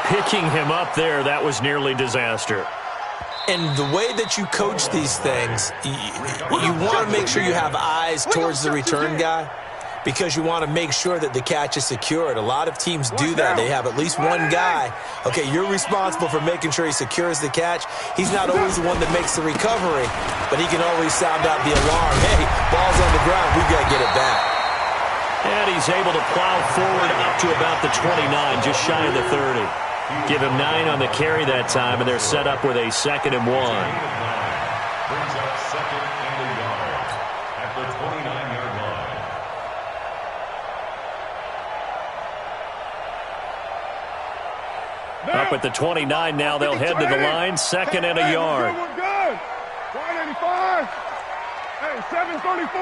picking him up there, that was nearly disaster. And the way that you coach these things, you want to make sure you have eyes towards the return guy because you want to make sure that the catch is secured. A lot of teams do that. They have at least one guy. Okay, you're responsible for making sure he secures the catch. He's not always the one that makes the recovery, but he can always sound out the alarm. Hey, ball's on the ground. We've got to get it back. And he's able to plow forward up to about the 29, just shy of the 30. Give him 9 on the carry that time, and they're set up with a 2nd and 1. Brings up 2nd and a yard at the 29-yard line. Up at the 29 now, they'll head to the line, 2nd and a yard. We're good. 185. Hey, 734.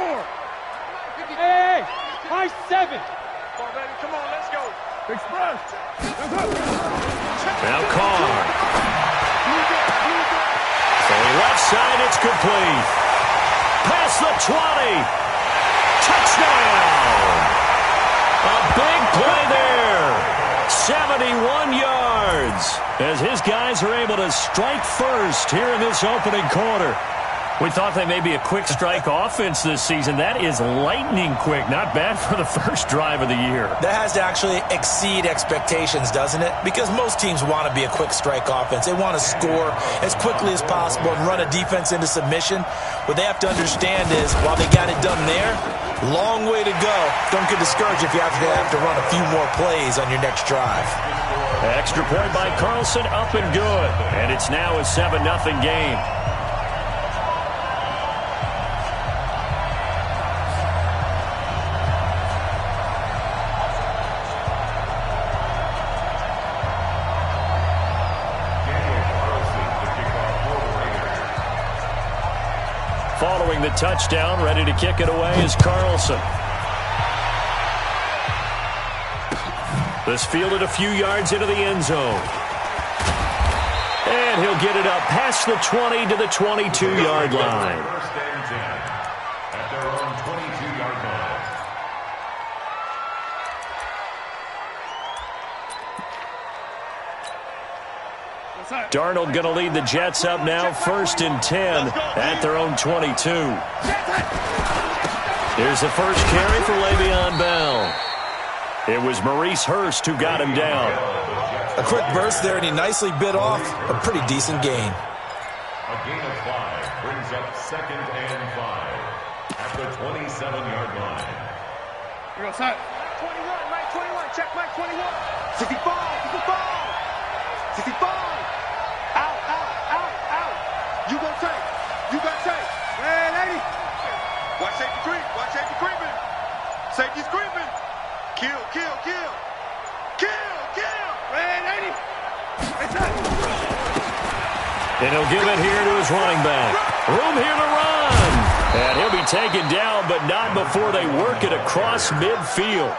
Hey, high 7. Come on, baby. Come on, let's go. Express. Now Carr. Fully left side, it's complete. Past the 20. Touchdown. A big play there. 71 yards. As his guys are able to strike first here in this opening quarter. We thought they may be a quick strike offense this season. That is lightning quick. Not bad for the first drive of the year. That has to actually exceed expectations, doesn't it? Because most teams want to be a quick strike offense. They want to score as quickly as possible and run a defense into submission. What they have to understand is, while they got it done there, long way to go. Don't get discouraged if you have to run a few more plays on your next drive. Extra point by Carlson, up and good. And it's now a 7-0 game. Following the touchdown, ready to kick it away is Carlson. This fielded a few yards into the end zone. And he'll get it up past the 20 to the 22-yard line. First and 10 at their own 22-yard line. Darnold going to lead the Jets up now, 1st and 10 at their own 22. Here's the first carry for Le'Veon Bell. It was Maurice Hurst who got him down. A quick burst there, and he nicely bit off a pretty decent gain. A gain of 5 brings up 2nd and 5 at the 27-yard line. We go, set. 21, Mike 21. Check Mike 21. 65, 65. 65. Out, out, out, out. You gonna take. You got take. Hey, lady. Watch safety creep. Watch safety creeping. Safety's creeping. Kill, kill, kill. Kill, kill. Hey, lady. Hey, set. And he'll give it here to his running back. Room here to run. And he'll be taken down, but not before they work it across midfield.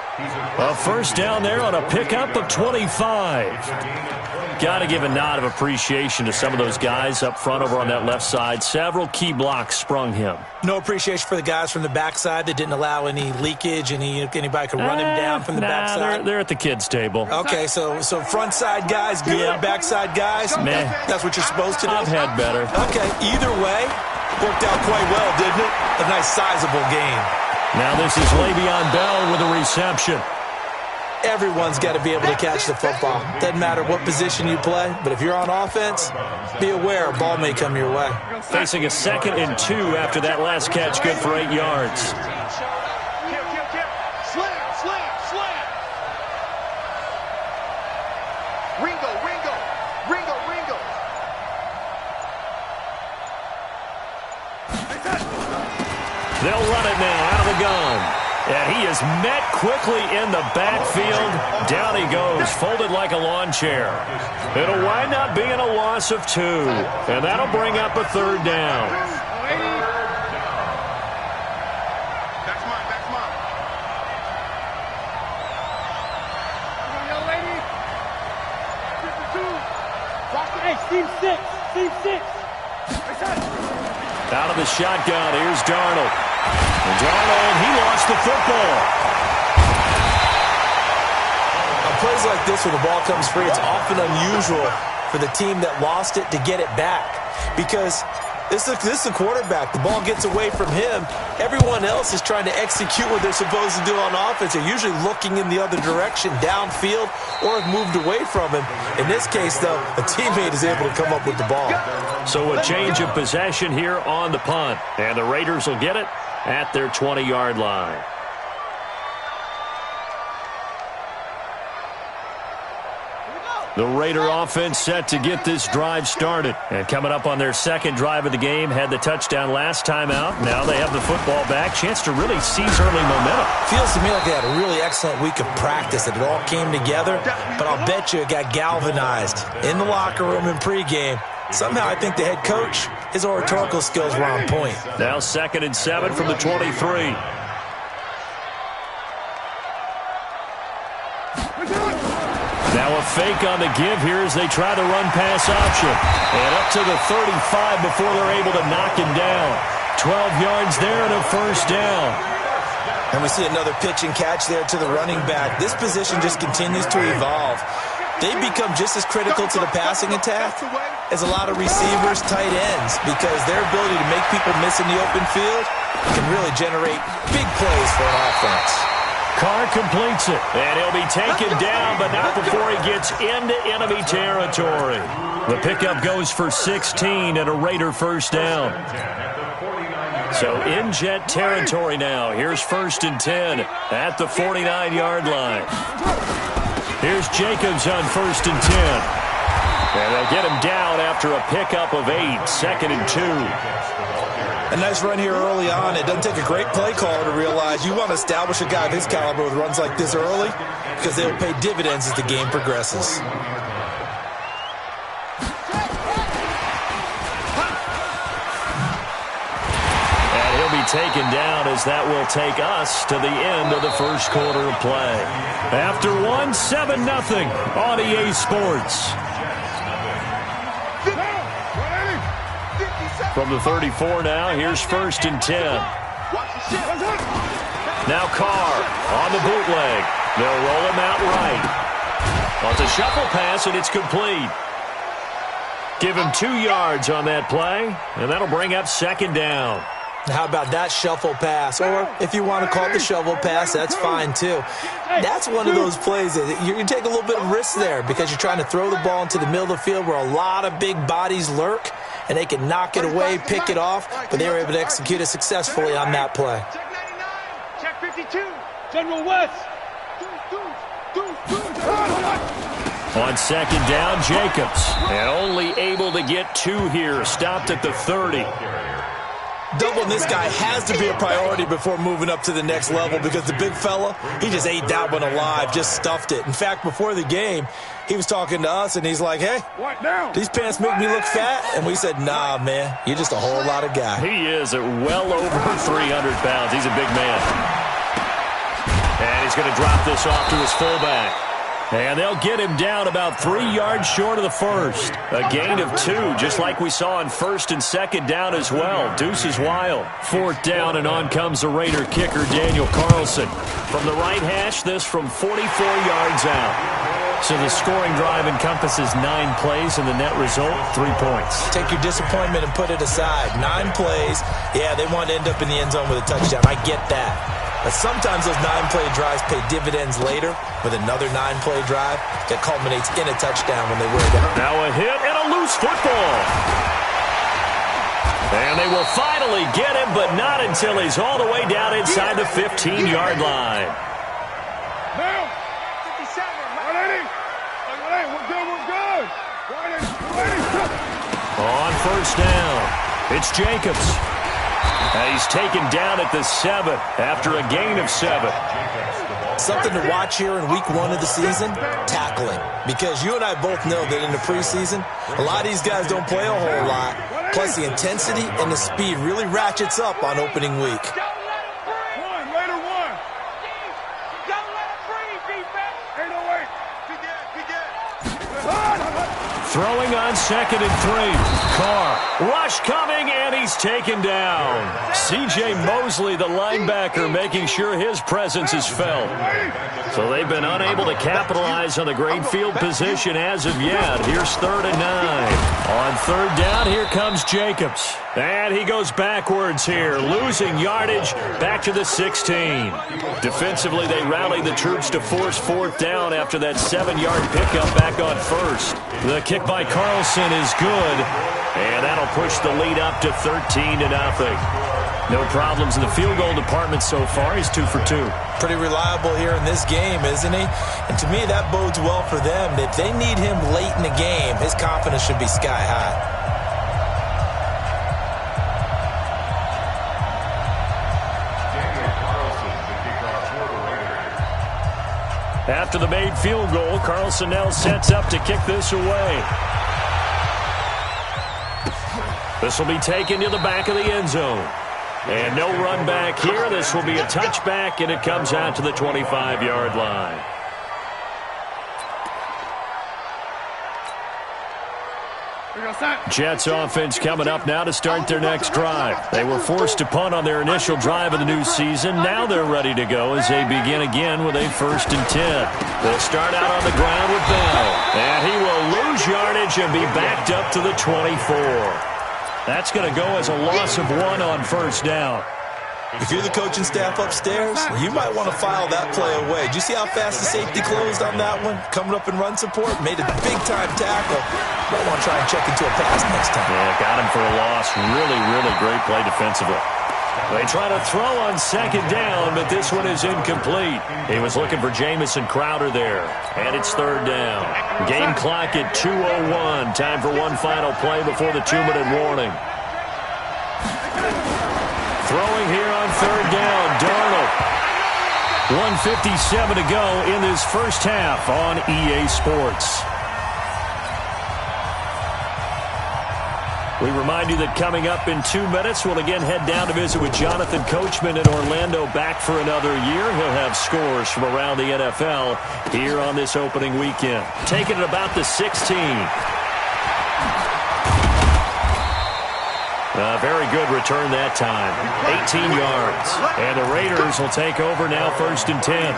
A first down there on a pickup of 25. Got to give a nod of appreciation to some of those guys up front over on that left side. Several key blocks sprung him. No appreciation for the guys from the backside that didn't allow any leakage, anybody could run him down from the backside. They're at the kids' table. Okay, so front side guys good, Yeah. backside guys, Meh. That's what you're supposed to do? I've had better. Okay, either way, worked out quite well, didn't it? A nice sizable gain. Now this is Le'Veon Bell with a reception. Everyone's got to be able to catch the football. Doesn't matter what position you play, but if you're on offense, be aware a ball may come your way. Facing a 2nd and 2 after that last catch, good for 8 yards. Kill, kill, kill. Slam, slam, slam. Ringo, Ringo. Ringo, Ringo. They'll run it now out of the gun. And he is met quickly in the backfield. Down he goes, folded like a lawn chair. It'll wind up being a loss of 2. And that'll bring up a 3rd down. That's mine, that's mine. Young lady. 52. Hey, team 6. Team 6. Hey, set. Out of the shotgun, here's Darnold. And Darnold, he lost the football. A plays like this where the ball comes free, it's often unusual for the team that lost it to get it back because this is a quarterback. The ball gets away from him. Everyone else is trying to execute what they're supposed to do on offense. They're usually looking in the other direction, downfield, or have moved away from him. In this case, though, a teammate is able to come up with the ball. So a change of possession here on the punt. And the Raiders will get it at their 20-yard line. The Raider offense set to get this drive started. And coming up on their second drive of the game, had the touchdown last time out. Now they have the football back. Chance to really seize early momentum. Feels to me like they had a really excellent week of practice, that it all came together. But I'll bet you it got galvanized in the locker room in pregame. Somehow I think the head coach, his oratorical skills were on point. Now 2nd and 7 from the 23. Now a fake on the give here as they try the run-pass option. And up to the 35 before they're able to knock him down. 12 yards there and a first down. And we see another pitch and catch there to the running back. This position just continues to evolve. They become just as critical to the passing attack as a lot of receivers, tight ends, because their ability to make people miss in the open field can really generate big plays for an offense. Carr completes it, and he'll be taken down, but not before he gets into enemy territory. The pickup goes for 16 and a Raider first down. So in jet territory now. Here's 1st and 10 at the 49-yard line. Here's Jacobs on 1st and 10. And they'll get him down after a pickup of 8, 2nd and 2. A nice run here early on. It doesn't take a great play caller to realize you want to establish a guy of his caliber with runs like this early because they will pay dividends as the game progresses. And he'll be taken down as that will take us to the end of the first quarter of play. After 7-0 on EA Sports. From the 34 now, here's 1st and 10. Now Carr on the bootleg. They'll roll him out right. Well, it's a shuffle pass, and it's complete. Give him 2 yards on that play, and that'll bring up 2nd down. How about that shuffle pass? Or if you want to call it the shovel pass, that's fine too. That's one of those plays that you take a little bit of risk there because you're trying to throw the ball into the middle of the field where a lot of big bodies lurk, and they can knock it away, pick it off, but they were able to execute it successfully on that play. Check 52. General West. On 2nd down, Jacobs. And only able to get 2 here. Stopped at the 30. Doubling this guy has to be a priority before moving up to the next level because the big fella, he just ate that one alive, just stuffed it. In fact, before the game, he was talking to us, and he's like, hey, these pants make me look fat? And we said, nah, man, you're just a whole lot of guy. He is at well over 300 pounds. He's a big man. And he's going to drop this off to his fullback. And they'll get him down about 3 yards short of the first. A gain of 2, just like we saw on 1st and 2nd down as well. Deuce is wild. 4th down, and on comes the Raider kicker, Daniel Carlson. From the right hash, this from 44 yards out. So the scoring drive encompasses 9 plays, and the net result, 3 points. Take your disappointment and put it aside. 9 plays. Yeah, they want to end up in the end zone with a touchdown. I get that. But sometimes those 9-play drives pay dividends later with another 9-play drive that culminates in a touchdown when they wear down. Now a hit and a loose football. And they will finally get him, but not until he's all the way down inside the 15-yard line. Now, 57. 180. We're good. 180. On 1st down, it's Jacobs. He's taken down at the 7 after a gain of 7. Something to watch here in week 1 of the season, tackling. Because you and I both know that in the preseason, a lot of these guys don't play a whole lot. Plus the intensity and the speed really ratchets up on opening week. Throwing on 2nd and 3. Carr. Rush coming, and he's taken down. C.J. Mosley, the linebacker, making sure his presence is felt. So they've been unable to capitalize on the great field position as of yet. Here's 3rd and 9. On 3rd down, here comes Jacobs. And he goes backwards here, losing yardage back to the 16. Defensively, they rallied the troops to force 4th down after that 7-yard pickup back on 1st. The kick by Carlson is good, and that'll push the lead up to 13-0. No problems in the field goal department so far. He's 2 for 2. Pretty reliable here in this game, isn't he? And to me, that bodes well for them. If they need him late in the game, his confidence should be sky high. After the made field goal, Carlson now sets up to kick this away. This will be taken to the back of the end zone. And no run back here. This will be a touchback, and it comes out to the 25-yard line. Jets offense coming up now to start their next drive. They were forced to punt on their initial drive of the new season. Now they're ready to go as they begin again with a 1st and 10. They'll start out on the ground with Bell. And he will lose yardage and be backed up to the 24. That's going to go as a loss of 1 on 1st down. If you're the coaching staff upstairs, you might want to file that play away. Did you see how fast the safety closed on that one? Coming up in run support, made a big-time tackle. Might want to try and check into a pass next time. Yeah, got him for a loss. Really, really great play defensively. They try to throw on 2nd down, but this one is incomplete. He was looking for Jamison Crowder there, and it's 3rd down. Game clock at 2:01. Time for one final play before the 2-minute warning. Throwing here on 3rd down, Darnold. 1:57 to go in this first half on EA Sports. We remind you that coming up in 2 minutes, we'll again head down to visit with Jonathan Coachman in Orlando, back for another year. He'll have scores from around the NFL here on this opening weekend. Taking it about the 16. Very good return that time. 18 yards. And the Raiders will take over now 1st and 10.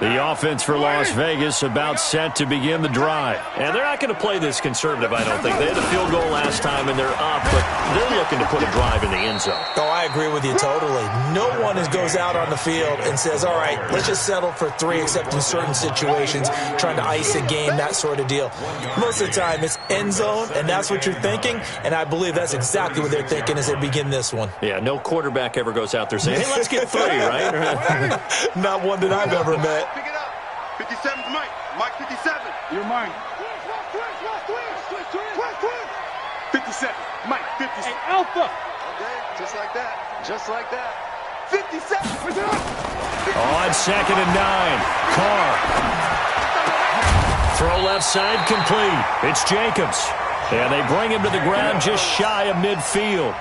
The offense for Las Vegas about set to begin the drive. And they're not going to play this conservative, I don't think. They had a field goal last time, and they're up, but they're looking to put a drive in the end zone. Oh, I agree with you totally. No one goes out on the field and says, all right, let's just settle for 3, except in certain situations, trying to ice a game, that sort of deal. Most of the time, it's end zone, and that's what you're thinking, and I believe that's exactly what they're thinking as they begin this one. Yeah, no quarterback ever goes out there saying, hey, let's get 3, right? Not one that I've ever met. Pick it up. 57's Mike. Mike 57. You're mine. Twist. 57. Mike 57. Hey, Alpha. Okay, just like that. Just like that. 57. On 2nd and 9. Carr. Throw left side complete. It's Jacobs. And they bring him to the ground just shy of midfield.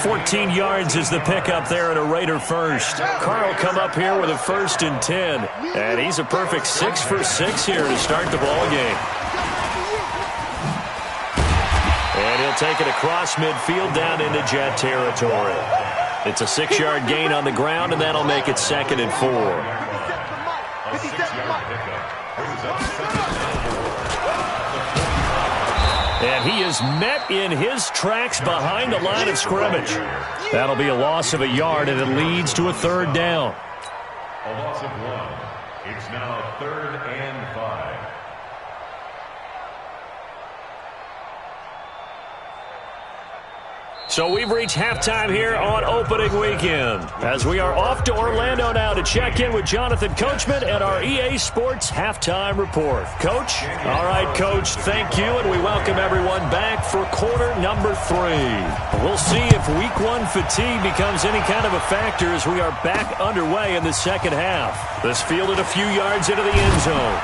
14 yards is the pickup there at a Raider 1st. Carr will come up here with a 1st and 10. And he's a perfect 6 for 6 here to start the ball game. And he'll take it across midfield down into Jet territory. It's a 6-yard gain on the ground, and that'll make it 2nd and 4. And he is met in his tracks behind the line of scrimmage. That'll be a loss of a yard, and it leads to a 3rd down. A loss of 1. It's now 3rd and 5. So we've reached halftime here on opening weekend, as we are off to Orlando now to check in with Jonathan Coachman at our EA Sports Halftime Report. Coach? All right, Coach, thank you, and we welcome everyone back for quarter number 3. We'll see if week 1 fatigue becomes any kind of a factor as we are back underway in the second half. This fielded a few yards into the end zone.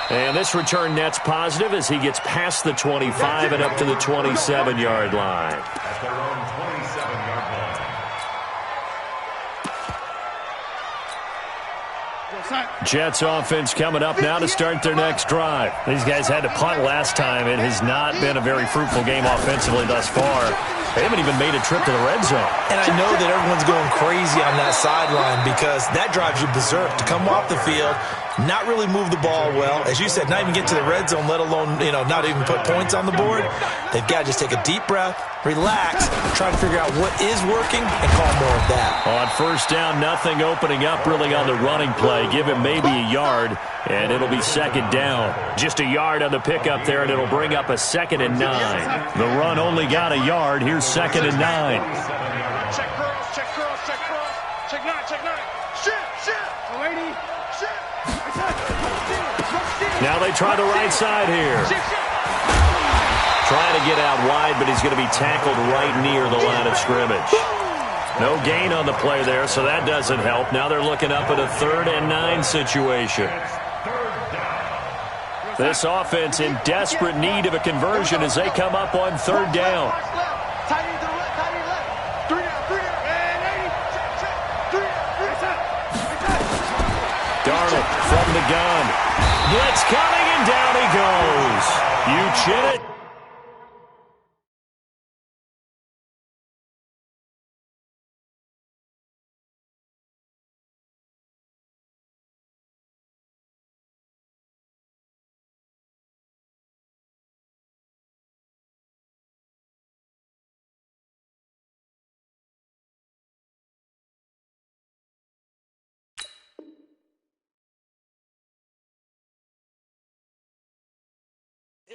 And this return net's positive as he gets past the 25 and up to the 27-yard line. At their own 27-yard line. Jets offense coming up now to start their next drive. These guys had to punt last time. It has not been a very fruitful game offensively thus far. They haven't even made a trip to the red zone. And I know that everyone's going crazy on that sideline because that drives you berserk to come off the field, not really move the ball well. As you said, not even get to the red zone, let alone, not even put points on the board. They've got to just take a deep breath, relax, try to figure out what is working, and call more of that. On first down, nothing opening up really on the running play. Give him maybe a yard, and it'll be second down. Just a yard on the pickup there, and it'll bring up a 2nd and 9. The run only got a yard. Here's 2nd and 9. Check girls, check girls, check girls. Check 9, check 9. Shit. Lady, shit. Now they try the right side here. Trying to get out wide, but he's going to be tackled right near the line of scrimmage. No gain on the play there, so that doesn't help. Now they're looking up at a 3rd and 9 situation. This offense in desperate need of a conversion as they come up on 3rd down. Darnold from the gun. Blitz coming, and down he goes. You chin it.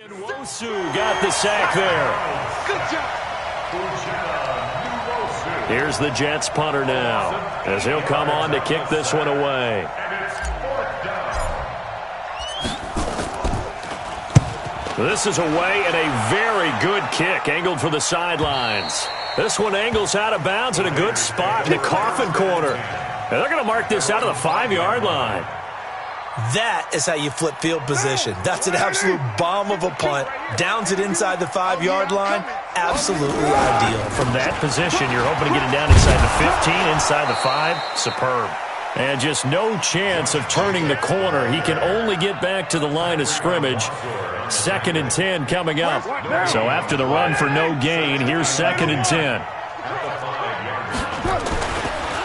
And Wosu got the sack there. Good job. Here's the Jets punter now as he'll come on to kick this one away. This is away and a very good kick angled for the sidelines. This one angles out of bounds in a good spot in the coffin corner. And they're going to mark this out of the 5-yard line. That is how you flip field position. That's an absolute bomb of a punt. Downs it inside the 5-yard line. Absolutely ideal. From that position, you're hoping to get it down inside the 15, inside the 5. Superb. And just no chance of turning the corner. He can only get back to the line of scrimmage. 2nd and 10 coming up. So after the run for no gain, here's 2nd and 10.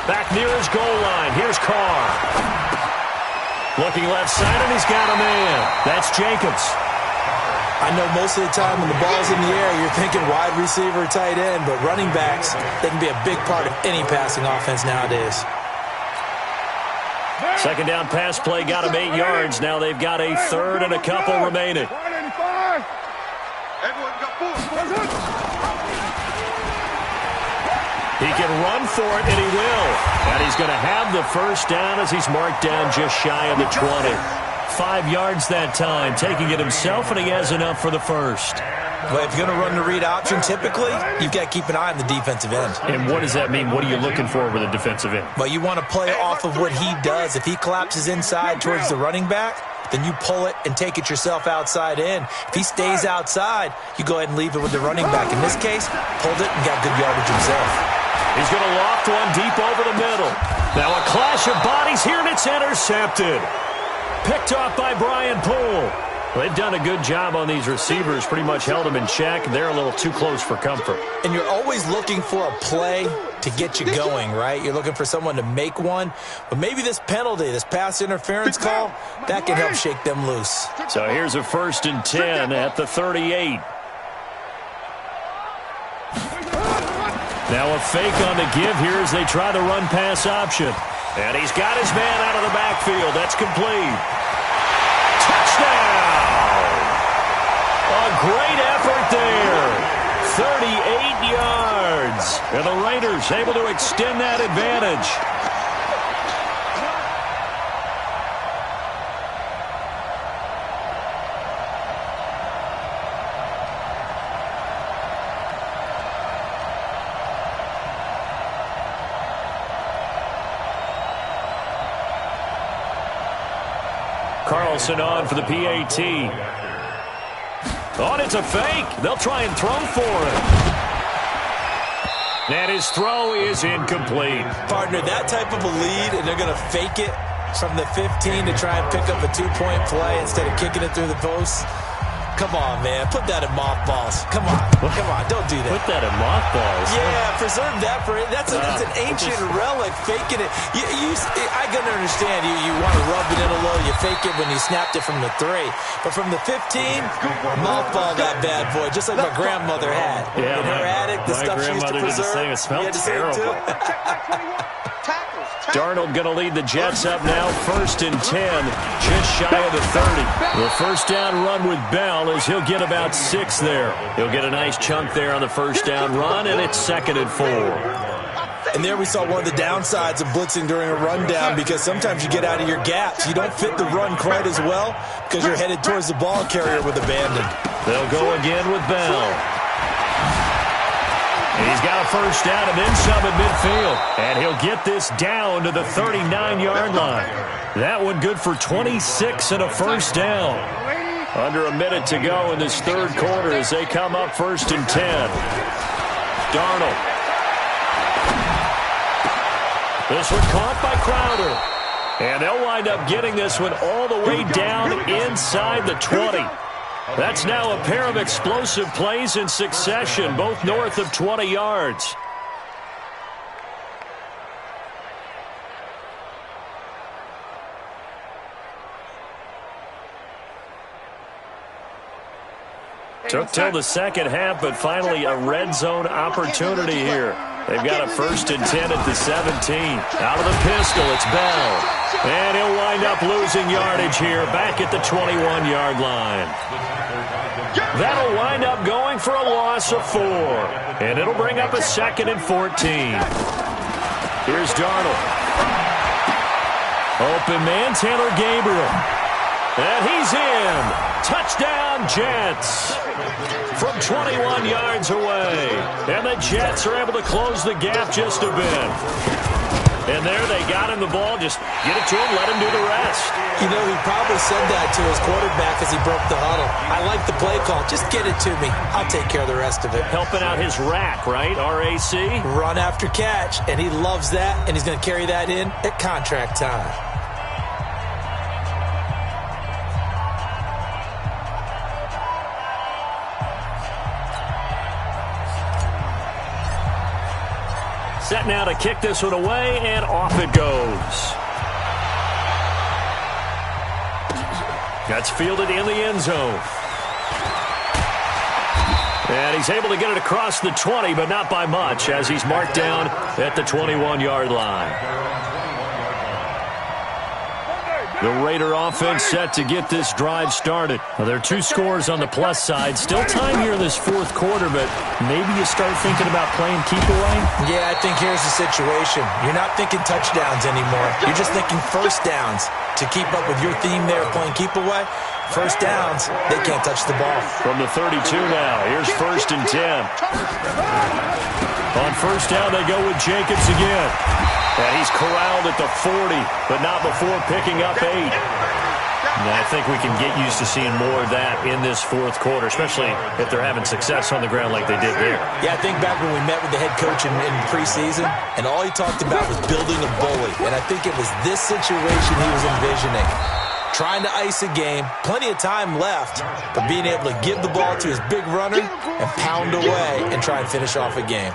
Back near his goal line. Here's Carr. Looking left side, and he's got a man. That's Jacobs. I know most of the time when the ball's in the air, you're thinking wide receiver, tight end, but running backs, they can be a big part of any passing offense nowadays. 2nd down pass play got him 8 yards. Now they've got a 3rd and a couple remaining. He can run for it, and he will. And he's going to have the first down as he's marked down just shy of the 20. 5 yards that time, taking it himself, and he has enough for the first. But if you're going to run the read option, typically, you've got to keep an eye on the defensive end. And what does that mean? What are you looking for with a defensive end? Well, you want to play off of what he does. If he collapses inside towards the running back, then you pull it and take it yourself outside in. If he stays outside, you go ahead and leave it with the running back. In this case, pulled it and got good yardage himself. He's going to loft one deep over the middle. Now a clash of bodies here, and it's intercepted. Picked off by Brian Poole. They've done a good job on these receivers, pretty much held them in check. They're a little too close for comfort. And you're always looking for a play to get you going, right? You're looking for someone to make one. But maybe this penalty, this pass interference call, that can help shake them loose. So here's a 1st and 10 at the 38. Now a fake on the give here as they try to run pass option. And he's got his man out of the backfield. That's complete. Touchdown! A great effort there. 38 yards. And the Raiders able to extend that advantage. tossing on for the PAT. Oh, and it's a fake. They'll try and throw for it. And his throw is incomplete. Partner, that type of a lead, and they're going to fake it from the 15 to try and pick up a 2-point play instead of kicking it through the post. Come on, man. Put that in mothballs. Come on. Come on. Don't do that. Put that in mothballs. Yeah, preserve that for it. That's an ancient relic, faking it. I can understand you want to rub it in a little. You fake it when you snapped it from the 3. But from the 15, mothball that bad boy, just like my grandmother had. Yeah, in her attic, the stuff she used to preserve. It smelled terrible. Tackles. Darnold going to lead the Jets up now, 1st and 10, just shy of the 30. The first down run with Bell is he'll get about 6 there. He'll get a nice chunk there on the first down run, and it's 2nd and 4. And there we saw one of the downsides of blitzing during a rundown, because sometimes you get out of your gaps. You don't fit the run quite as well because you're headed towards the ball carrier with abandon. They'll go again with Bell. He's got a first down and then some at midfield. And he'll get this down to the 39-yard line. That one good for 26 and a first down. Under a minute to go in this third quarter as they come up 1st and 10. Darnold. This one caught by Crowder. And they'll wind up getting this one all the way down inside the 20. That's now a pair of explosive plays in succession, both north of 20 yards. Took till the second half, but finally a red zone opportunity here. They've got a 1st and 10 at the 17. Out of the pistol, it's Bell. And he'll wind up losing yardage here, back at the 21-yard line. That'll wind up going for a loss of 4. And it'll bring up a 2nd and 14. Here's Darnold. Open man, Taylor Gabriel. And he's in. Touchdown, Jets. From 21 yards away. And the Jets are able to close the gap just a bit. And there they got him the ball. Just get it to him, let him do the rest. You know, he probably said that to his quarterback as he broke the huddle. I like the play call. Just get it to me. I'll take care of the rest of it. Helping out his rack, right? RAC? Run after catch, and he loves that, and he's going to carry that in at contract time. Set now to kick this one away, and off it goes. That's fielded in the end zone. And he's able to get it across the 20, but not by much, as he's marked down at the 21-yard line. The Raider offense set to get this drive started. Well, there are 2 scores on the plus side. Still time here in this fourth quarter, but maybe you start thinking about playing keep away? Yeah, I think here's the situation. You're not thinking touchdowns anymore. You're just thinking first downs. To keep up with your theme there, playing keep away, first downs, they can't touch the ball. From the 32 now, here's 1st and 10. On first down, they go with Jacobs again. And he's corralled at the 40, but not before picking up 8. And I think we can get used to seeing more of that in this fourth quarter, especially if they're having success on the ground like they did there. Yeah, I think back when we met with the head coach in preseason, and all he talked about was building a bully. And I think it was this situation he was envisioning. Trying to ice a game, plenty of time left, but being able to give the ball to his big runner and pound away and try and finish off a game.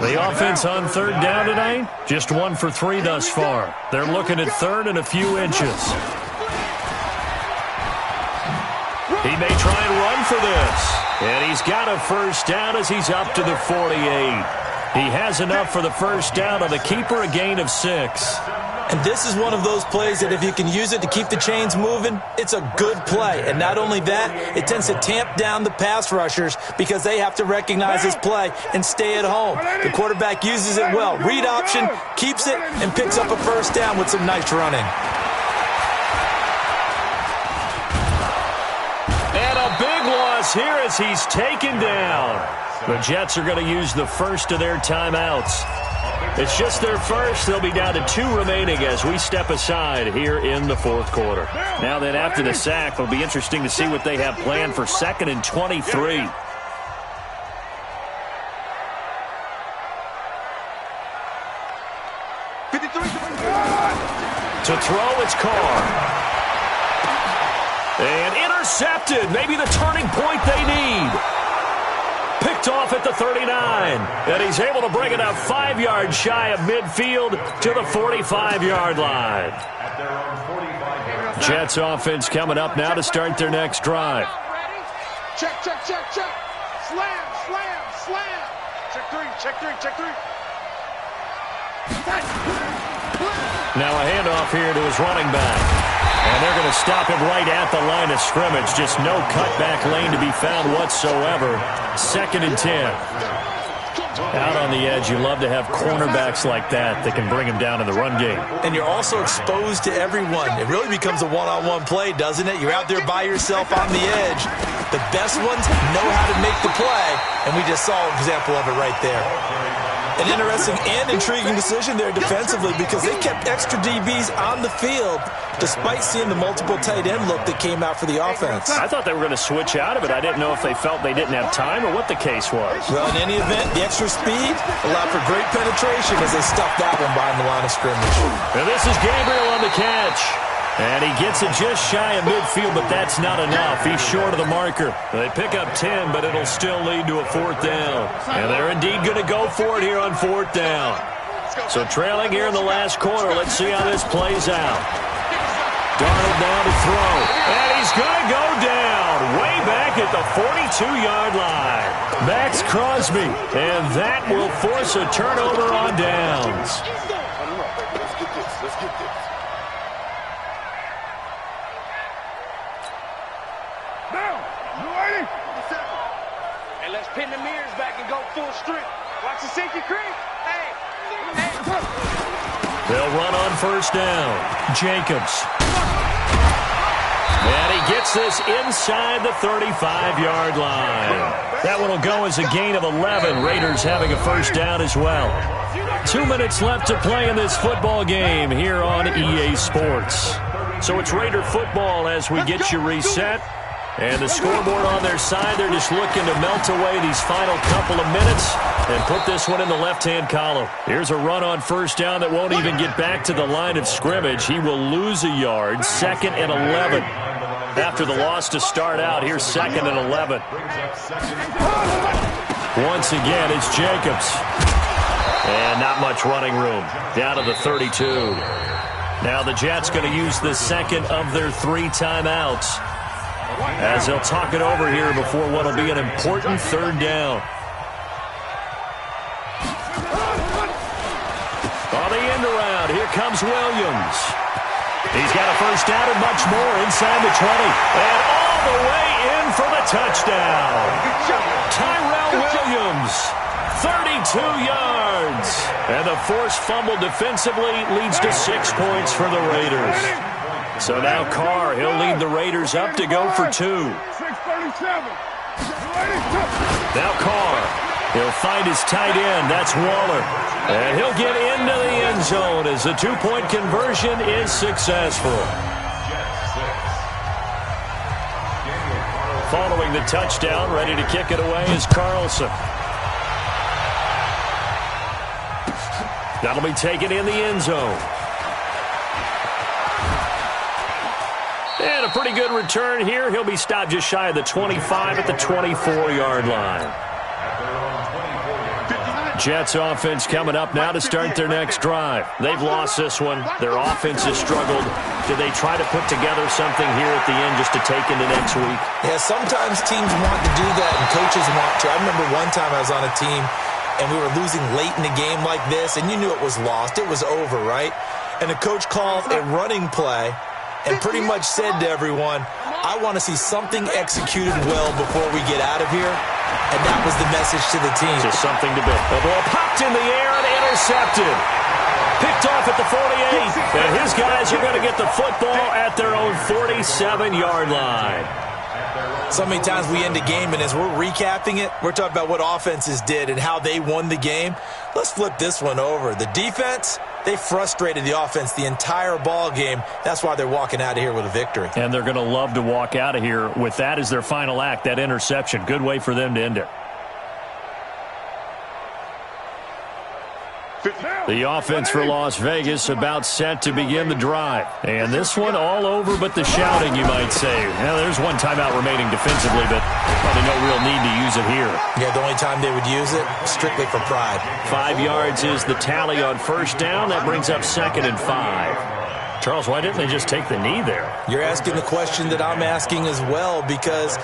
The offense on third down tonight, just 1 for 3 thus far. They're looking at third and a few inches. He may try and run for this. And he's got a first down as he's up to the 48. He has enough for the first down on the keeper, a gain of 6. And this is one of those plays that if you can use it to keep the chains moving, it's a good play. And not only that, it tends to tamp down the pass rushers because they have to recognize this play and stay at home. The quarterback uses it well. Read option, keeps it, and picks up a first down with some nice running. And a big loss here as he's taken down. The Jets are going to use the first of their timeouts. It's just their first. They'll be down to 2 remaining as we step aside here in the fourth quarter. Now then, after the sack, it'll be interesting to see what they have planned for 2nd and 23. To throw, it's Carr. And intercepted. Maybe the turning point they need. Picked off at the 39. And he's able to bring it up 5 yards shy of midfield to the 45-yard line. Jets offense coming up now to start their next drive. Check, check, check, check. Slam, slam, slam. Check 3, check 3, check 3. Now a handoff here to his running back. And they're going to stop him right at the line of scrimmage. Just no cutback lane to be found whatsoever. 2nd and 10. Out on the edge, you love to have cornerbacks like that can bring him down in the run game. And you're also exposed to everyone. It really becomes a one-on-one play, doesn't it? You're out there by yourself on the edge. The best ones know how to make the play, and we just saw an example of it right there. An interesting and intriguing decision there defensively because they kept extra DBs on the field despite seeing the multiple tight end look that came out for the offense. I thought they were going to switch out of it. I didn't know if they felt they didn't have time or what the case was. Well, in any event, the extra speed allowed for great penetration as they stuffed that one behind the line of scrimmage. And this is Gabriel on the catch. And he gets it just shy of midfield, but that's not enough. He's short of the marker. They pick up 10, but it'll still lead to a 4th down. And they're indeed going to go for it here on 4th down. So trailing here in the last quarter, let's see how this plays out. Darnold now to throw. And he's going to go down way back at the 42-yard line. Max Crosby. And that will force a turnover on downs. Let's get this. And let's pin the mirrors back and go full strength. Watch the safety creep. Hey. They'll run on 1st down. Jacobs. And he gets this inside the 35-yard line. That one will go as a gain of 11. Raiders having a 1st down as well. 2 minutes left to play in this football game here on EA Sports. So it's Raider football as we get you reset. And the scoreboard on their side, they're just looking to melt away these final couple of minutes and put this one in the left-hand column. Here's a run on 1st down that won't even get back to the line of scrimmage. He will lose a yard, 2nd and 11. After the loss to start out, here's 2nd and 11. Once again, it's Jacobs. And not much running room. Down to the 32. Now the Jets going to use the 2nd of their 3 timeouts, as they'll talk it over here before what will be an important 3rd down. On the end around, here comes Williams. He's got a 1st down and much more inside the 20. And all the way in for the touchdown. Tyrell Williams, 32 yards. And the forced fumble defensively leads to 6 points for the Raiders. So now Carr, he'll lead the Raiders up to go for 2. Now Carr, he'll find his tight end. That's Waller. And he'll get into the end zone as the 2-point conversion is successful. Following the touchdown, ready to kick it away is Carlson. That'll be taken in the end zone. And a pretty good return here. He'll be stopped just shy of the 25 at the 24-yard line. Jets offense coming up now to start their next drive. They've lost this one. Their offense has struggled. Do they try to put together something here at the end just to take into next week? Yeah, sometimes teams want to do that and coaches want to. I remember one time I was on a team and we were losing late in the game like this, and you knew it was lost. It was over, right? And the coach called a running play and pretty much said to everyone, I want to see something executed well before we get out of here. And that was the message to the team. Just something to build. The ball popped in the air and intercepted. Picked off at the 48. And his guys are going to get the football at their own 47-yard line. So many times we end a game, and as we're recapping it, we're talking about what offenses did and how they won the game. Let's flip this one over. The defense, they frustrated the offense the entire ball game. That's why they're walking out of here with a victory. And they're going to love to walk out of here with that as their final act, that interception. Good way for them to end it. The offense for Las Vegas about set to begin the drive. And this one all over but the shouting, you might say. Now, there's one timeout remaining defensively, but probably no real need to use it here. Yeah, the only time they would use it, strictly for pride. 5 yards is the tally on first down. That brings up 2nd and 5. Charles, why didn't they just take the knee there? You're asking the question that I'm asking as well, because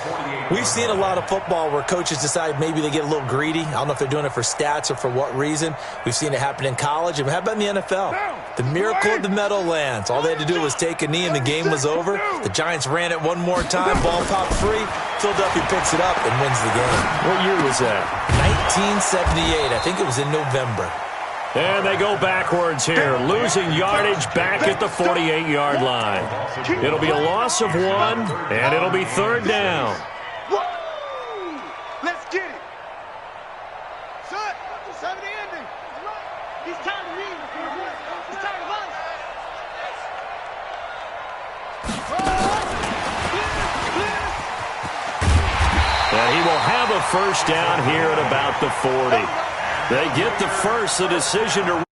we've seen a lot of football where coaches decide maybe they get a little greedy. I don't know if they're doing it for stats or for what reason. We've seen it happen in college. And how about in the NFL? The miracle of the Meadowlands. All they had to do was take a knee and the game was over. The Giants ran it one more time. Ball popped free. Philadelphia picks it up and wins the game. What year was that? 1978. I think it was in November. And they go backwards here, losing yardage back at the 48-yard line. It'll be a loss of 1, and it'll be 3rd down. Let's get it. Son, it's time to end it. He's tired of me. He's tired of us. And he will have a first down here at about the 40. They get the first, the decision to